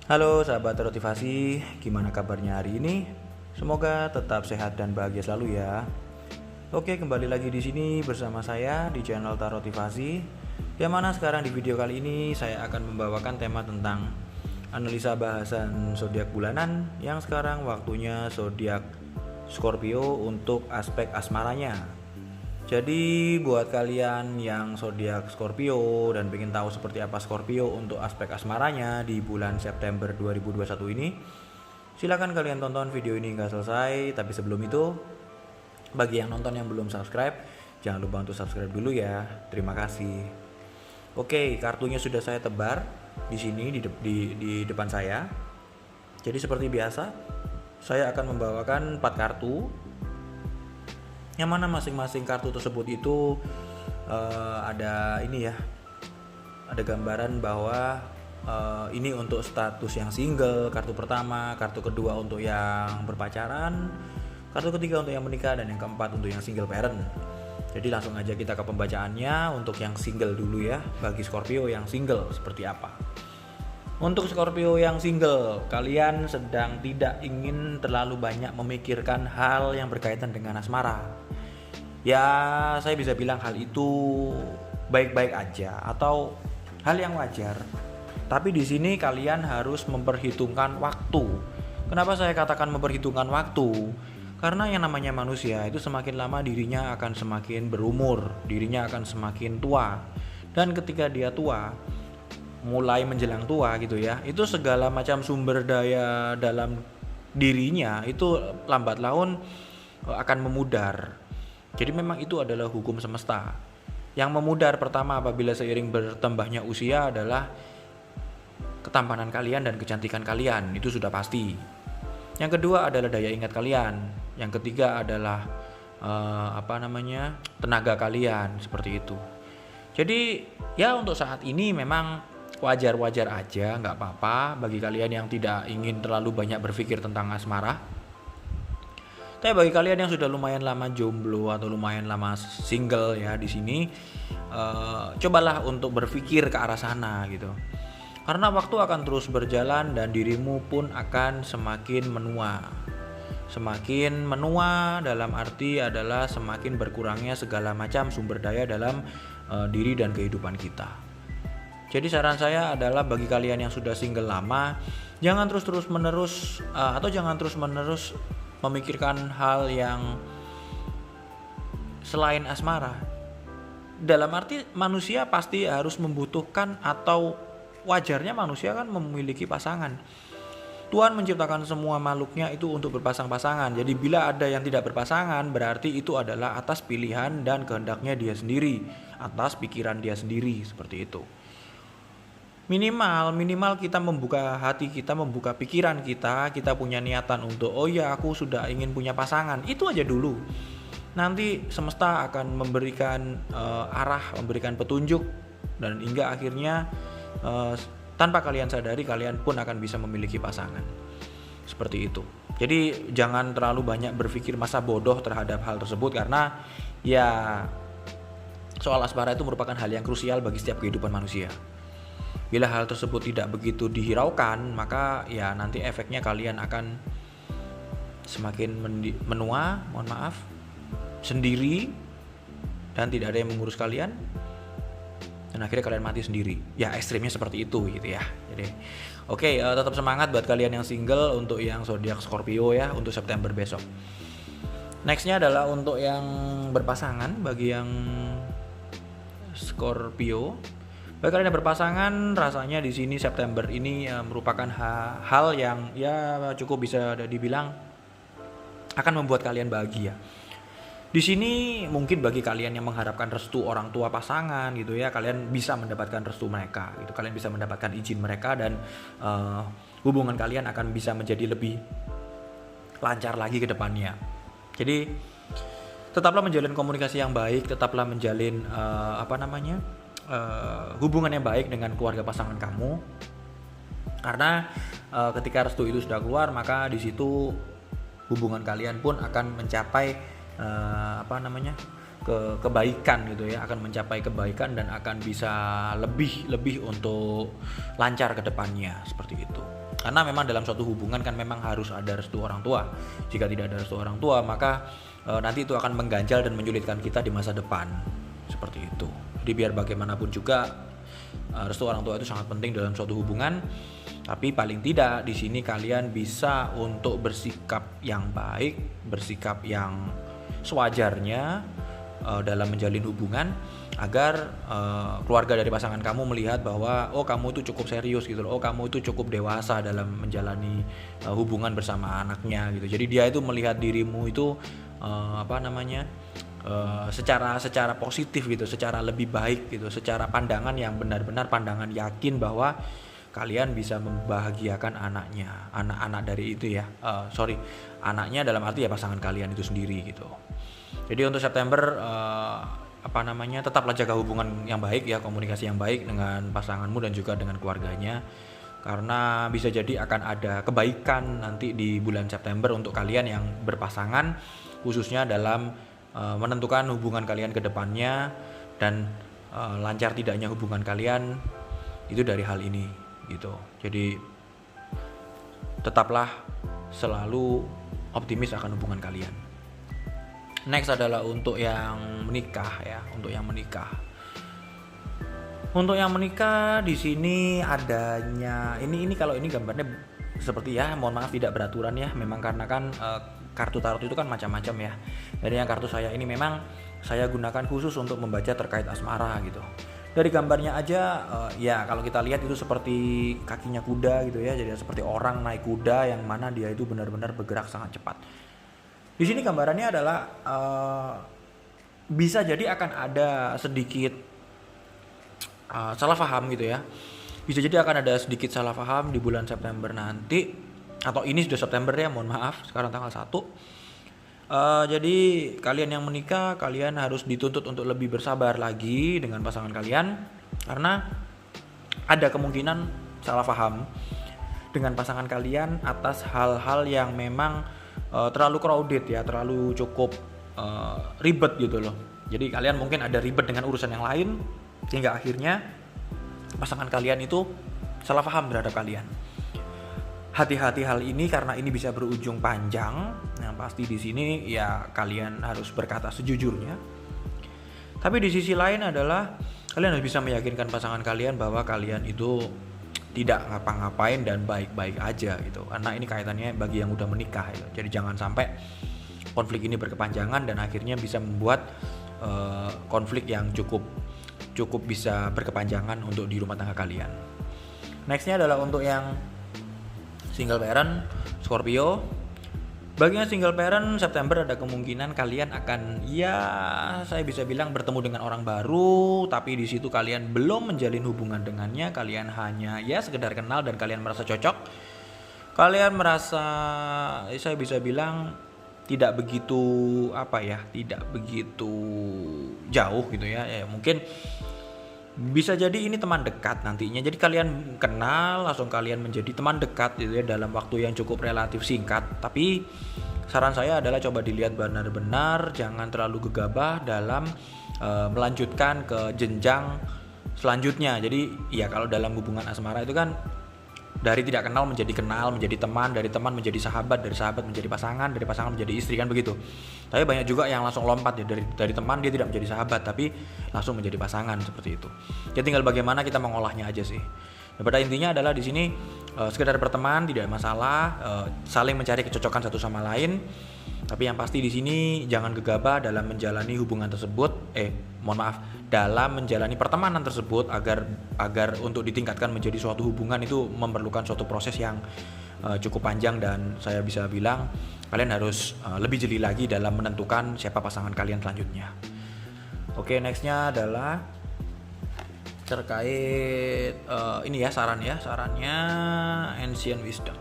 Halo sahabat termotivasi, gimana kabarnya hari ini? Semoga tetap sehat dan bahagia selalu ya. Oke, kembali lagi di sini bersama saya di channel Tarotivasi. Yang mana sekarang di video kali ini saya akan membawakan tema tentang analisa bahasan zodiak bulanan yang sekarang waktunya zodiak Scorpio untuk aspek asmaranya. Jadi buat kalian yang zodiak Scorpio dan ingin tahu seperti apa Scorpio untuk aspek asmaranya di bulan September 2021 ini, silakan kalian tonton video ini hingga selesai. Tapi sebelum itu, bagi yang nonton yang belum subscribe, jangan lupa untuk subscribe dulu ya. Terima kasih. Oke, kartunya sudah saya tebar di sini di depan saya. Jadi seperti biasa, saya akan membawakan 4 kartu. Yang mana masing-masing kartu tersebut itu ada ini ya, ada gambaran bahwa ini untuk status yang single, kartu pertama, kartu kedua untuk yang berpacaran, kartu ketiga untuk yang menikah, dan yang keempat untuk yang single parent. Jadi langsung aja kita ke pembacaannya. Untuk yang single dulu ya, bagi Scorpio yang single seperti apa. Untuk Scorpio yang single, kalian sedang tidak ingin terlalu banyak memikirkan hal yang berkaitan dengan asmara. Ya, saya bisa bilang hal itu baik-baik aja atau hal yang wajar. Tapi di sini kalian harus memperhitungkan waktu. Kenapa saya katakan memperhitungkan waktu? Karena yang namanya manusia itu semakin lama dirinya akan semakin berumur, dirinya akan semakin tua. Dan ketika dia tua, mulai menjelang tua gitu ya, itu segala macam sumber daya dalam dirinya itu lambat laun akan memudar. Jadi memang itu adalah hukum semesta. Yang memudar pertama apabila seiring bertambahnya usia adalah ketampanan kalian dan kecantikan kalian, itu sudah pasti. Yang kedua adalah daya ingat kalian. Yang ketiga adalah tenaga kalian, seperti itu. Jadi ya untuk saat ini memang wajar-wajar aja, nggak apa-apa bagi kalian yang tidak ingin terlalu banyak berpikir tentang asmara. Tapi bagi kalian yang sudah lumayan lama jomblo atau lumayan lama single ya di sini, cobalah untuk berpikir ke arah sana gitu. Karena waktu akan terus berjalan dan dirimu pun akan semakin menua. Semakin menua dalam arti adalah semakin berkurangnya segala macam sumber daya dalam diri dan kehidupan kita. Jadi saran saya adalah bagi kalian yang sudah single lama, jangan terus menerus memikirkan hal yang selain asmara. Dalam arti manusia pasti harus membutuhkan atau wajarnya manusia kan memiliki pasangan. Tuhan menciptakan semua makhluknya itu untuk berpasang-pasangan. Jadi bila ada yang tidak berpasangan, berarti itu adalah atas pilihan dan kehendaknya dia sendiri, atas pikiran dia sendiri, seperti itu. Minimal kita membuka hati kita, membuka pikiran kita punya niatan untuk oh ya aku sudah ingin punya pasangan, itu aja dulu. Nanti semesta akan memberikan arah, memberikan petunjuk, dan hingga akhirnya tanpa kalian sadari kalian pun akan bisa memiliki pasangan. Seperti itu. Jadi jangan terlalu banyak berpikir masa bodoh terhadap hal tersebut, karena ya soal asmara itu merupakan hal yang krusial bagi setiap kehidupan manusia. Bila hal tersebut tidak begitu dihiraukan, maka ya nanti efeknya kalian akan semakin menua, sendiri, dan tidak ada yang mengurus kalian, dan akhirnya kalian mati sendiri. Ya ekstrimnya seperti itu gitu ya. Jadi oke, tetap semangat buat kalian yang single untuk yang zodiak Scorpio ya untuk September besok. Nextnya adalah untuk yang berpasangan. Bagi yang Scorpio, bagi kalian yang berpasangan, rasanya di sini September ini merupakan hal yang ya cukup bisa dibilang akan membuat kalian bahagia. Di sini mungkin bagi kalian yang mengharapkan restu orang tua pasangan gitu ya, kalian bisa mendapatkan restu mereka gitu. Kalian bisa mendapatkan izin mereka, dan hubungan kalian akan bisa menjadi lebih lancar lagi ke depannya. Jadi tetaplah menjalin komunikasi yang baik, tetaplah menjalin hubungan yang baik dengan keluarga pasangan kamu. Karena ketika restu itu sudah keluar, maka di situ hubungan kalian pun akan mencapai kebaikan gitu ya, akan mencapai kebaikan dan akan bisa lebih untuk lancar ke depannya, seperti itu. Karena memang dalam suatu hubungan kan memang harus ada restu orang tua. Jika tidak ada restu orang tua, maka nanti itu akan mengganjal dan menyulitkan kita di masa depan. Seperti itu. Jadi biar bagaimanapun juga restu orang tua itu sangat penting dalam suatu hubungan. Tapi paling tidak di sini kalian bisa untuk bersikap yang baik, bersikap yang sewajarnya dalam menjalin hubungan, agar keluarga dari pasangan kamu melihat bahwa oh kamu itu cukup serius gitu loh, oh kamu itu cukup dewasa dalam menjalani hubungan bersama anaknya gitu. Jadi dia itu melihat dirimu itu secara positif gitu, secara lebih baik gitu, secara pandangan yang benar-benar pandangan yakin bahwa kalian bisa membahagiakan anak-anak dari itu ya, anaknya dalam arti ya pasangan kalian itu sendiri gitu. Jadi untuk September tetaplah jaga hubungan yang baik ya, komunikasi yang baik dengan pasanganmu dan juga dengan keluarganya, karena bisa jadi akan ada kebaikan nanti di bulan September untuk kalian yang berpasangan, khususnya dalam menentukan hubungan kalian ke depannya, dan lancar tidaknya hubungan kalian itu dari hal ini gitu. Jadi tetaplah selalu optimis akan hubungan kalian. Next adalah untuk yang menikah ya, untuk yang menikah di sini adanya ini kalau ini gambarnya seperti ya, mohon maaf tidak beraturan ya, memang karena kan kartu tarot itu kan macam-macam ya. Jadi yang kartu saya ini memang saya gunakan khusus untuk membaca terkait asmara gitu. Dari gambarnya aja ya kalau kita lihat itu seperti kakinya kuda gitu ya, jadi seperti orang naik kuda yang mana dia itu benar-benar bergerak sangat cepat. Di sini gambarannya adalah bisa jadi akan ada sedikit salah paham gitu ya. Bisa jadi akan ada sedikit salah paham di bulan September nanti, atau ini sudah September ya, mohon maaf, sekarang tanggal 1. Jadi kalian yang menikah, kalian harus dituntut untuk lebih bersabar lagi dengan pasangan kalian, karena ada kemungkinan salah paham dengan pasangan kalian atas hal-hal yang memang terlalu crowded ya, terlalu cukup ribet gitu loh. Jadi kalian mungkin ada ribet dengan urusan yang lain, sehingga akhirnya pasangan kalian itu salah paham terhadap kalian. Hati-hati hal ini karena ini bisa berujung panjang. Yang pasti di sini ya kalian harus berkata sejujurnya. Tapi di sisi lain adalah kalian harus bisa meyakinkan pasangan kalian bahwa kalian itu tidak ngapa-ngapain dan baik-baik aja gitu. Karena ini kaitannya bagi yang udah menikah gitu. Jadi jangan sampai konflik ini berkepanjangan dan akhirnya bisa membuat konflik yang cukup bisa berkepanjangan untuk di rumah tangga kalian. Nextnya adalah untuk yang single parent, Scorpio. Bagi yang single parent, September ada kemungkinan kalian akan saya bisa bilang bertemu dengan orang baru, tapi di situ kalian belum menjalin hubungan dengannya, kalian hanya sekedar kenal dan kalian merasa cocok. Kalian merasa saya bisa bilang tidak begitu jauh gitu ya. Mungkin bisa jadi ini teman dekat nantinya. Jadi kalian kenal, langsung kalian menjadi teman dekat gitu ya dalam waktu yang cukup relatif singkat. Tapi saran saya adalah coba dilihat benar-benar, jangan terlalu gegabah dalam melanjutkan ke jenjang selanjutnya. Jadi ya kalau dalam hubungan asmara itu kan dari tidak kenal menjadi kenal, menjadi teman, dari teman menjadi sahabat, dari sahabat menjadi pasangan, dari pasangan menjadi istri, kan begitu. Tapi banyak juga yang langsung lompat ya, dari teman dia tidak menjadi sahabat tapi langsung menjadi pasangan, seperti itu. Ya tinggal bagaimana kita mengolahnya aja sih. Nah, pada intinya adalah di sini sekedar berteman tidak ada masalah, saling mencari kecocokan satu sama lain. Tapi yang pasti di sini jangan gegabah dalam menjalani hubungan tersebut. Dalam menjalani pertemanan tersebut agar untuk ditingkatkan menjadi suatu hubungan itu memerlukan suatu proses yang cukup panjang, dan saya bisa bilang kalian harus lebih jeli lagi dalam menentukan siapa pasangan kalian selanjutnya. Oke, nextnya adalah terkait ini ya sarannya Ancient Wisdom.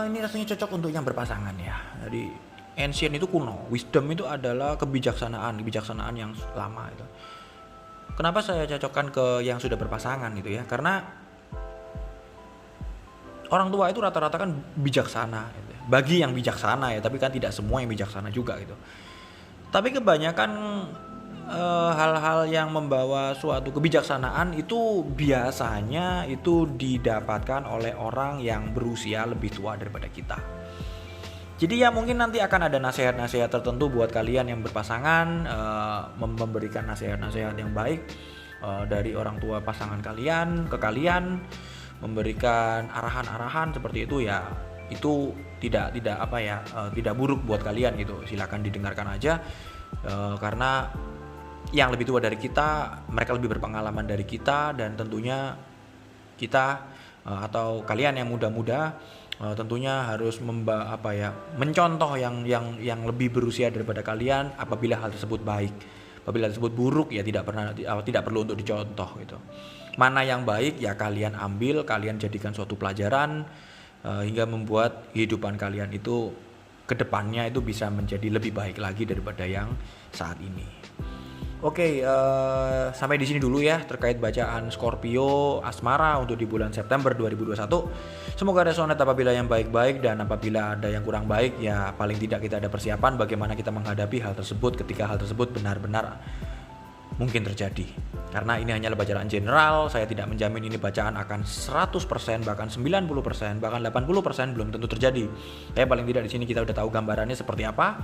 Ini rasanya cocok untuk yang berpasangan ya. Jadi Ancient itu kuno, wisdom itu adalah kebijaksanaan yang lama itu. Kenapa saya cocokkan ke yang sudah berpasangan gitu ya? Karena orang tua itu rata-rata kan bijaksana gitu. Bagi yang bijaksana ya, tapi kan tidak semua yang bijaksana juga gitu. Tapi kebanyakan hal-hal yang membawa suatu kebijaksanaan itu biasanya itu didapatkan oleh orang yang berusia lebih tua daripada kita. Jadi ya mungkin nanti akan ada nasihat-nasihat tertentu buat kalian yang berpasangan, memberikan nasihat-nasihat yang baik dari orang tua pasangan kalian ke kalian, memberikan arahan-arahan seperti itu ya. Itu tidak buruk buat kalian gitu. Silakan didengarkan aja, karena yang lebih tua dari kita, mereka lebih berpengalaman dari kita, dan tentunya kita atau kalian yang muda-muda tentunya harus mencontoh yang lebih berusia daripada kalian apabila hal tersebut baik. Apabila hal tersebut buruk ya tidak perlu untuk dicontoh gitu. Mana yang baik ya kalian ambil, kalian jadikan suatu pelajaran hingga membuat kehidupan kalian itu kedepannya itu bisa menjadi lebih baik lagi daripada yang saat ini. Oke, sampai di sini dulu ya terkait bacaan Scorpio asmara untuk di bulan September 2021. Semoga resonate apabila yang baik-baik, dan apabila ada yang kurang baik ya paling tidak kita ada persiapan bagaimana kita menghadapi hal tersebut ketika hal tersebut benar-benar mungkin terjadi. Karena ini hanyalah bacaan general, saya tidak menjamin ini bacaan akan 100%, bahkan 90%, bahkan 80% belum tentu terjadi. Tapi paling tidak di sini kita udah tahu gambarannya seperti apa.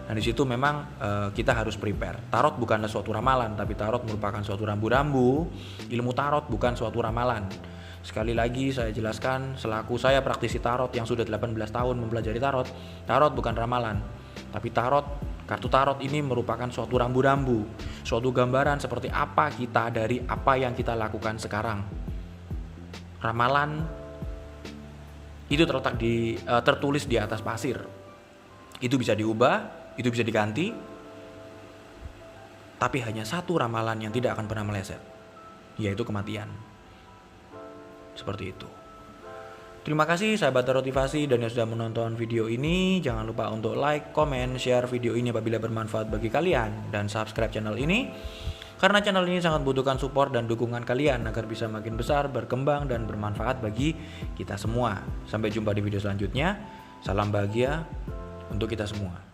Nah di situ memang kita harus prepare. Tarot bukanlah suatu ramalan, tapi tarot merupakan suatu rambu-rambu. Ilmu tarot bukan suatu ramalan. Sekali lagi saya jelaskan, selaku saya praktisi tarot yang sudah 18 tahun mempelajari tarot, tarot bukan ramalan, tapi kartu tarot ini merupakan suatu rambu-rambu, suatu gambaran seperti apa kita dari apa yang kita lakukan sekarang. Ramalan itu tertulis di atas pasir. Itu bisa diubah, itu bisa diganti, tapi hanya satu ramalan yang tidak akan pernah meleset, yaitu kematian. Seperti itu. Terima kasih sahabat Tarotivasi dan yang sudah menonton video ini. Jangan lupa untuk like, comment, share video ini apabila bermanfaat bagi kalian, dan subscribe channel ini, karena channel ini sangat butuhkan support dan dukungan kalian agar bisa makin besar, berkembang, dan bermanfaat bagi kita semua. Sampai jumpa di video selanjutnya. Salam bahagia untuk kita semua.